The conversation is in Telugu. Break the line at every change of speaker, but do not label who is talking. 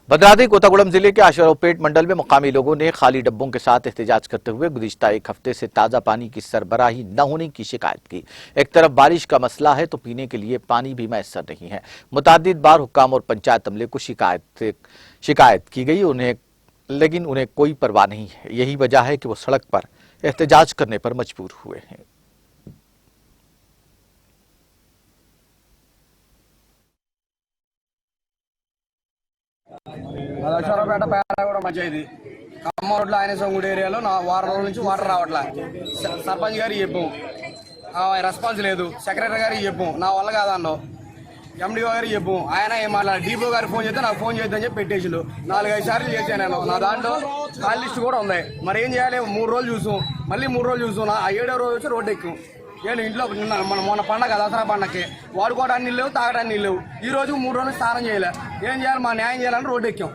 भद्राद्री कोतागुड़म जिले के आशरोपेट मंडल में मुकामी लोगों ने खाली डब्बों के साथ एहतजाज करते हुए गुज़िश्ता एक हफ्ते से ताज़ा पानी की सरबराही न होने की शिकायत की। एक तरफ बारिश का मसला है तो पीने के लिए पानी भी मैसर नहीं है। मुतादिद बार हुक्काम और पंचायत अमले को शिकायत की गई, लेकिन उन्हें कोई परवाह नहीं है। यही वजह है कि वो सड़क पर एहतजाज करने पर मजबूर हुए हैं।
అక్షరపేట పేట కూడా మంచిది ఖమ్మం రోడ్లో ఆయనసంగుడి ఏరియాలో నా వారం రోజుల నుంచి వాటర్ రావట్లా సర్పంచ్ గారికి చెప్పు రెస్పాన్స్ లేదు సెక్రటరీ గారికి చెప్పు నా వల్ల కాదన్నో ఎండిఓ గారికి చెప్పు ఆయన ఏం మాట్లాడారు డీపో గారికి ఫోన్ చేస్తే నాకు ఫోన్ చేద్దని చెప్పి పెట్టేసిండు 4-5 సార్లు చేశాను నేను నా దాంట్లో కాల్ లిస్ట్ కూడా ఉంది మరి ఏం చేయాలి 3 రోజులు చూసాం మళ్ళీ 3 రోజులు చూసాం నా 7వ రోజు వచ్చి రోడ్డు ఎక్కుం నేను ఇంట్లో మొన్న పండగ దసరా పండగకి వాడుకోవడానికి నీళ్ళు లేవు తాగడానికి నీళ్ళు లేవు ఈ రోజు 3 రోజులు స్నానం చేయలే ఏం చేయాలి మా న్యాయం చేయాలని రోడ్డు ఎక్కాం